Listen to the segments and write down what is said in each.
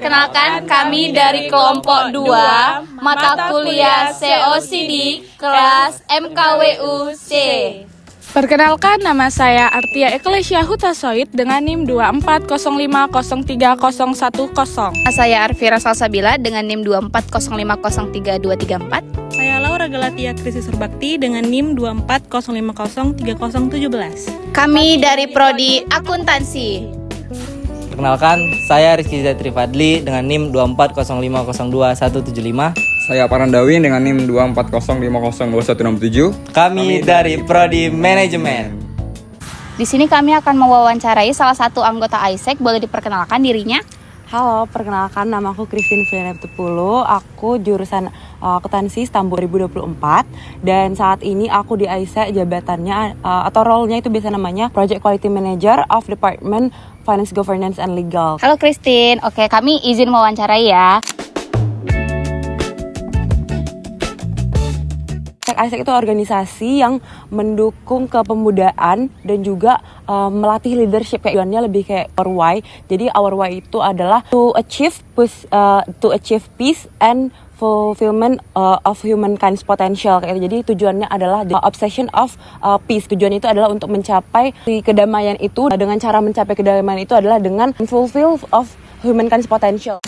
Perkenalkan, kami dari kelompok 2, mata kuliah COCD, kelas MKWU C. Perkenalkan, nama saya Artia Eklesia Hutasoid dengan NIM 2405030110. Saya Arvira Salsabila dengan NIM 2405032234. Saya Laura Galatia Krisi Surbakti dengan NIM 2405033017. Kami dari Prodi Akuntansi. Perkenalkan, saya Rizky Zatri Fadli dengan NIM 2405021175. Saya Parandawi dengan NIM 2405021167. Kami dari Prodi Manajemen. Di sini kami akan mewawancarai salah satu anggota AIESEC. Boleh diperkenalkan dirinya? Halo, perkenalkan nama aku Christine Fianeptupulu. Aku jurusan akuntansi Istanbul 2024 dan saat ini aku di AIESEC jabatannya atau role-nya itu biasa namanya Project Quality Manager of Department Finance Governance and Legal. Halo Christine, oke kami izin mewawancarai ya. AIESEC itu organisasi yang mendukung kepemudaan dan juga melatih leadership, kayak tujuannya lebih kayak our why. Jadi our why itu adalah to achieve peace and fulfillment of humankind's potential. Jadi tujuannya adalah the obsession of peace. Tujuan itu adalah untuk mencapai kedamaian itu. Dengan cara mencapai kedamaian itu adalah dengan fulfill of humankind's potential.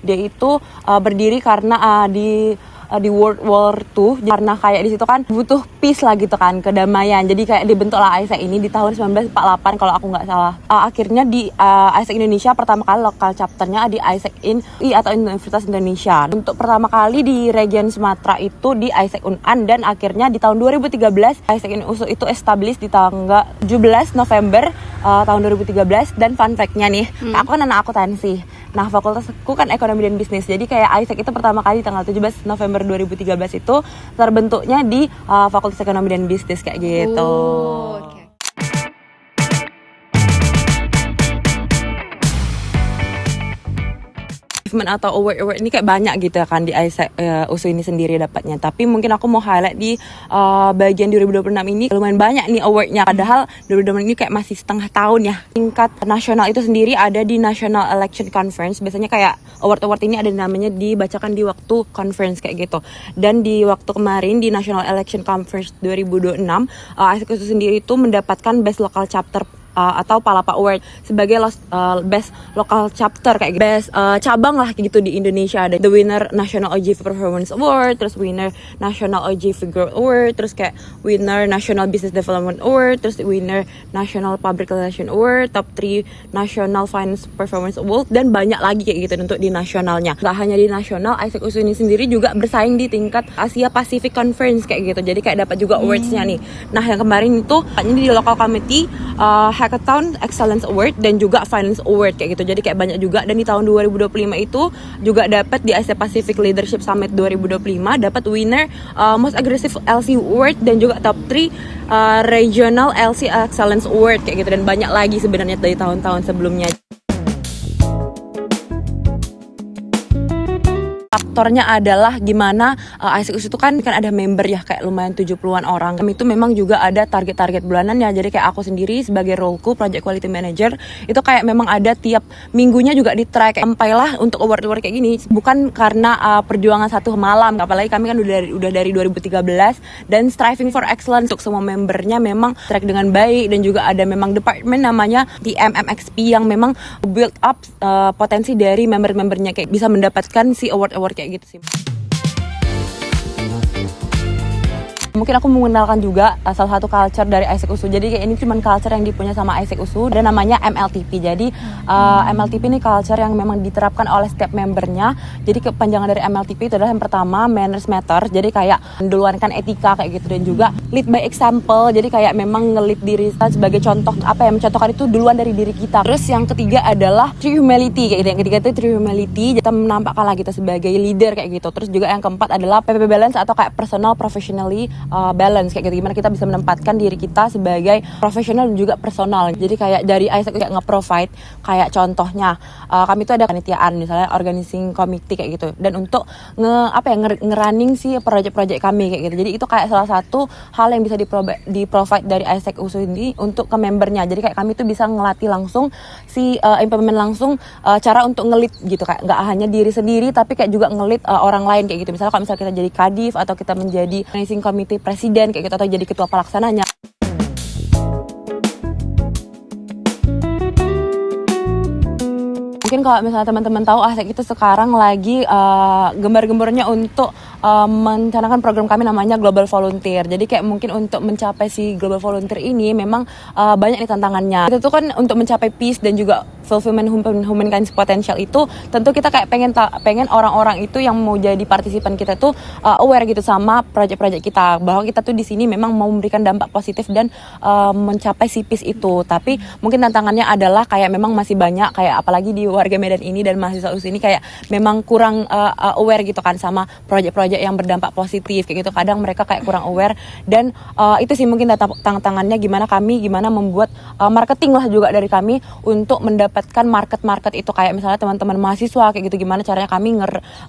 Dia itu berdiri karena di World War II, karena kayak di situ kan butuh peace lah gitu kan, kedamaian. Jadi kayak dibentuklah AIESEC ini di tahun 1948 kalau aku nggak salah. Akhirnya di AIESEC Indonesia pertama kali lokal chapternya di AIESEC UI atau Universitas Indonesia. Untuk pertama kali di region Sumatera itu di AIESEC UNAN, dan akhirnya di tahun 2013 AIESEC USU itu establish di tanggal 17 November tahun 2013. Dan fun fact-nya nih, aku kan anak akuntansi. Nah, fakultasku kan ekonomi dan bisnis. Jadi kayak AIESEC itu pertama kali tanggal 17 November 2013 itu terbentuknya di Fakultas Ekonomi dan Bisnis kayak gitu. Okay. Atau award ini kayak banyak gitu kan di AIESEC USU ini sendiri dapatnya. Tapi mungkin aku mau highlight di bagian 2026 ini lumayan banyak nih awardnya. Padahal 2026 ini kayak masih setengah tahun ya. Tingkat nasional itu sendiri ada di National Election Conference. Biasanya kayak award ini ada namanya dibacakan di waktu conference kayak gitu. Dan di waktu kemarin di National Election Conference 2026 AIESEC USU sendiri itu mendapatkan Best Local Chapter atau Palapa Award sebagai best local chapter, kayak best cabang lah gitu di Indonesia. Ada the winner National OJV Performance Award, terus winner National OJV Growth Award, terus kayak winner National Business Development Award, terus winner National Public Relation Award, top 3 National Finance Performance Award, dan banyak lagi kayak gitu untuk di nasionalnya. Gak hanya di nasional, AIESEC USU ini sendiri juga bersaing di tingkat Asia Pacific Conference kayak gitu. Jadi kayak dapat juga awards-nya nih. Nah, yang kemarin itu di local committee Hackathon Excellence Award dan juga Finance Award kayak gitu. Jadi kayak banyak juga. Dan di tahun 2025 itu juga dapat di Asia Pacific Leadership Summit 2025 dapat winner Most Aggressive LC Award dan juga top 3 Regional LC Excellence Award kayak gitu. Dan banyak lagi sebenarnya dari tahun-tahun sebelumnya. Faktornya adalah gimana AIESEC USU itu kan ada member ya, kayak lumayan 70-an orang. Kami itu memang juga ada target-target bulanan ya. Jadi kayak aku sendiri sebagai roleku Project Quality Manager itu kayak memang ada tiap minggunya juga di track. Sampailah untuk award-award kayak gini bukan karena perjuangan satu malam. Apalagi kami kan udah dari 2013 dan striving for excellence untuk semua membernya memang track dengan baik. Dan juga ada memang department namanya TMMXP yang memang build up potensi dari member-membernya, kayak bisa mendapatkan si award-award kayak gitu sih. Mungkin aku mengenalkan juga salah satu culture dari AIESEC USU. Jadi kayak ini cuma culture yang dipunya sama AIESEC USU. Ada namanya MLTP. Jadi MLTP ini culture yang memang diterapkan oleh setiap membernya. Jadi kepanjangan dari MLTP itu adalah yang pertama manners matter. Jadi kayak menduluankan etika kayak gitu, dan juga lead by example. Jadi kayak memang nge-lead diri kita sebagai contoh, apa yang mencontohkan itu duluan dari diri kita. Terus yang ketiga adalah true humility kayak gitu. Yang ketiga itu true humility. Kita menampakkanlah kita sebagai leader kayak gitu. Terus juga yang keempat adalah PP balance atau kayak personal professionally balance kayak gitu, gimana kita bisa menempatkan diri kita sebagai profesional dan juga personal. Jadi kayak dari ISEC kayak nge-provide kayak contohnya kami itu ada panitiaan misalnya organizing committee kayak gitu, dan untuk ngerunning si project-project kami kayak gitu. Jadi itu kayak salah satu hal yang bisa di-provide dari ISEC USU ini untuk ke membernya. Jadi kayak kami tuh bisa ngelatih langsung si implement langsung cara untuk ngelit gitu, kayak nggak hanya diri sendiri tapi kayak juga ngelit orang lain kayak gitu. Misalnya kalau misalnya kita jadi kadif atau kita menjadi organizing committee presiden kayak gitu, atau jadi ketua pelaksananya. Mungkin kalau misalnya teman-teman tahu ISEC itu sekarang lagi gembar-gembornya untuk mencanangkan program kami namanya Global Volunteer. Jadi kayak mungkin untuk mencapai si Global Volunteer ini memang banyak nih tantangannya. Itu kan untuk mencapai peace dan juga fulfillment humankind potential itu tentu kita kayak pengen orang-orang itu yang mau jadi partisipan kita tuh aware gitu sama project-project kita, bahwa kita tuh di sini memang mau memberikan dampak positif dan mencapai si peace itu. Tapi mungkin tantangannya adalah kayak memang masih banyak kayak apalagi di warga Medan ini dan mahasiswa USU ini kayak memang kurang aware gitu kan sama project-project yang berdampak positif kayak gitu. Kadang mereka kayak kurang aware, dan itu sih mungkin tantangannya gimana membuat marketing lah juga dari kami untuk mendapatkan market itu, kayak misalnya teman-teman mahasiswa kayak gitu, gimana caranya kami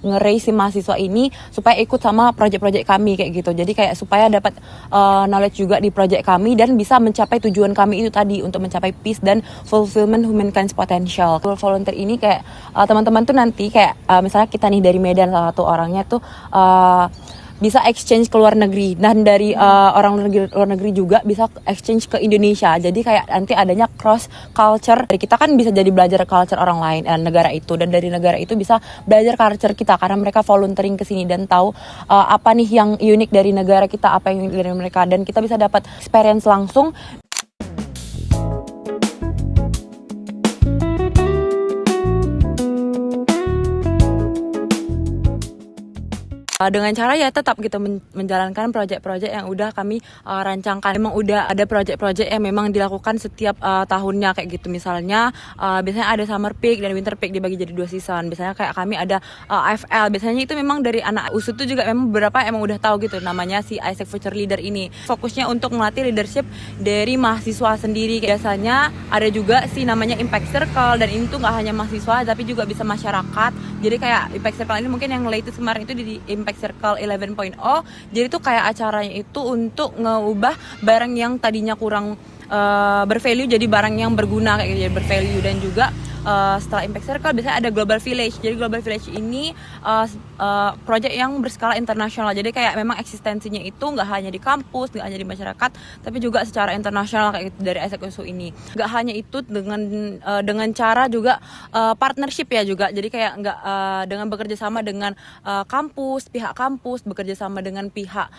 nge-raise si mahasiswa ini supaya ikut sama project-project kami kayak gitu. Jadi kayak supaya dapat knowledge juga di project kami dan bisa mencapai tujuan kami itu tadi untuk mencapai peace dan fulfillment humankind's potential. Volunteer ini kayak teman-teman tuh nanti kayak misalnya kita nih dari Medan, salah satu orangnya tuh bisa exchange ke luar negeri, dan dari orang luar negeri juga bisa exchange ke Indonesia. Jadi kayak nanti adanya cross culture. Dari kita kan bisa jadi belajar culture orang lain negara itu, dan dari negara itu bisa belajar culture kita karena mereka volunteering ke sini dan tahu apa nih yang unik dari negara kita, apa yang unik dari mereka, dan kita bisa dapat experience langsung. Dengan cara ya tetap gitu menjalankan proyek-proyek yang udah kami rancangkan. Memang udah ada proyek-proyek yang memang dilakukan setiap tahunnya kayak gitu. Misalnya biasanya ada summer peak dan winter peak dibagi jadi 2 season. Biasanya kayak kami ada AFL. Biasanya itu memang dari anak USU tuh juga memang beberapa emang udah tahu gitu namanya si ISEC Future Leader ini. Fokusnya untuk melatih leadership dari mahasiswa sendiri. Biasanya ada juga sih namanya Impact Circle, dan ini tuh nggak hanya mahasiswa tapi juga bisa masyarakat. Jadi kayak Impact Circle ini mungkin yang latest kemarin itu di Impact Circle 11.0. Jadi tuh kayak acaranya itu untuk ngeubah barang yang tadinya kurang bervalue jadi barang yang berguna kayak gitu, jadi bervalue. Dan juga setelah Impact Circle biasanya ada Global Village. Jadi Global Village ini proyek yang berskala internasional. Jadi kayak memang eksistensinya itu nggak hanya di kampus, nggak hanya di masyarakat, tapi juga secara internasional kayak gitu dari ISEC USU ini. Nggak hanya itu, dengan cara juga partnership ya juga. Jadi kayak nggak dengan bekerja sama dengan pihak kampus, bekerja sama dengan pihak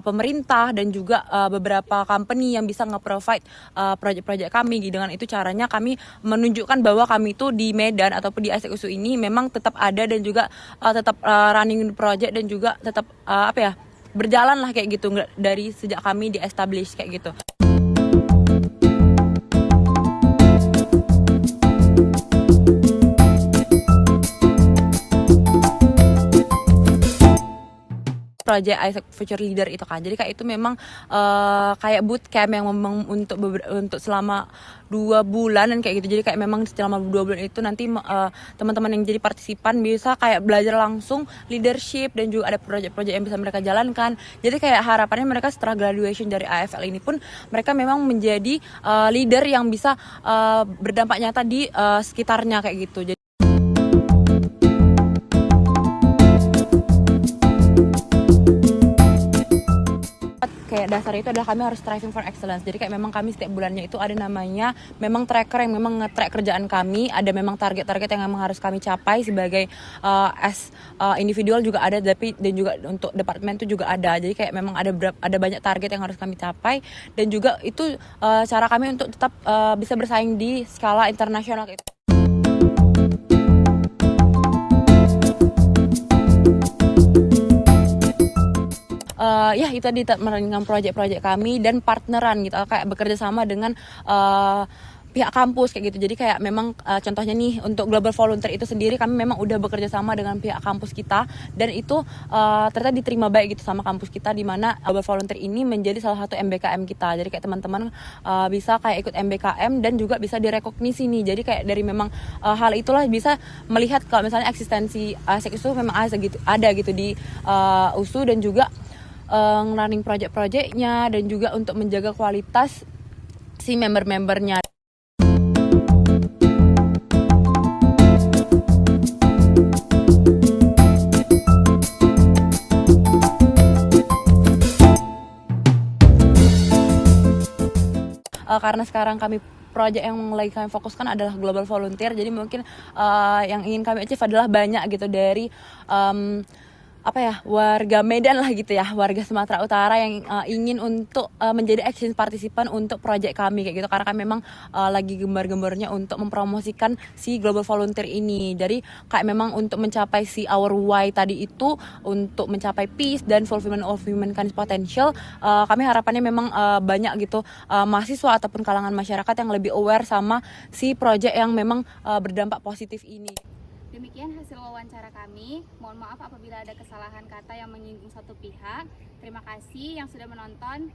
pemerintah, dan juga beberapa company yang bisa nge-provide proyek-proyek kami. Dengan itu caranya kami menunjukkan bahwa kami itu di Medan ataupun di ISEC USU ini memang tetap ada dan juga tetap running project, dan juga tetap berjalan lah kayak gitu dari sejak kami di establish kayak gitu. Project ISEC Future Leader itu kan, jadi kayak itu memang kayak bootcamp yang memang untuk selama 2 bulan dan kayak gitu. Jadi kayak memang selama 2 bulan itu nanti teman-teman yang jadi partisipan bisa kayak belajar langsung leadership, dan juga ada proyek-proyek yang bisa mereka jalankan. Jadi kayak harapannya mereka setelah graduation dari AFL ini pun mereka memang menjadi leader yang bisa berdampak nyata di sekitarnya kayak gitu. Jadi kayak dasar itu adalah kami harus striving for excellence. Jadi kayak memang kami setiap bulannya itu ada namanya memang tracker yang memang nge-track kerjaan kami. Ada memang target-target yang memang harus kami capai sebagai individual juga ada, tapi dan juga untuk departemen itu juga ada. Jadi kayak memang ada banyak target yang harus kami capai, dan juga itu cara kami untuk tetap bisa bersaing di skala internasional gitu. Ya itu tadi merancang proyek-proyek kami dan partneran gitu, kayak bekerja sama dengan pihak kampus kayak gitu. Jadi kayak memang contohnya nih untuk Global Volunteer itu sendiri kami memang udah bekerja sama dengan pihak kampus kita, dan itu ternyata diterima baik gitu sama kampus kita, di mana Global Volunteer ini menjadi salah satu MBKM kita. Jadi kayak teman-teman bisa kayak ikut MBKM dan juga bisa direkognisi nih. Jadi kayak dari memang hal itulah bisa melihat kalau misalnya eksistensi ASEK itu memang ada gitu di USU, dan juga running project-projectnya, dan juga untuk menjaga kualitas si member-membernya. Karena sekarang kami project yang lagi kami fokuskan adalah Global Volunteer, jadi mungkin yang ingin kami achieve adalah banyak gitu dari warga Medan lah gitu ya, warga Sumatera Utara yang ingin untuk menjadi action partisipan untuk project kami kayak gitu, karena kami memang lagi gembar-gembornya untuk mempromosikan si Global Volunteer ini. Jadi kayak memang untuk mencapai si our why tadi itu, untuk mencapai peace dan fulfillment of humankind potential, kami harapannya memang banyak gitu mahasiswa ataupun kalangan masyarakat yang lebih aware sama si project yang memang berdampak positif ini. Demikian hasil wawancara kami. Mohon maaf apabila ada kesalahan kata yang menyinggung satu pihak. Terima kasih yang sudah menonton.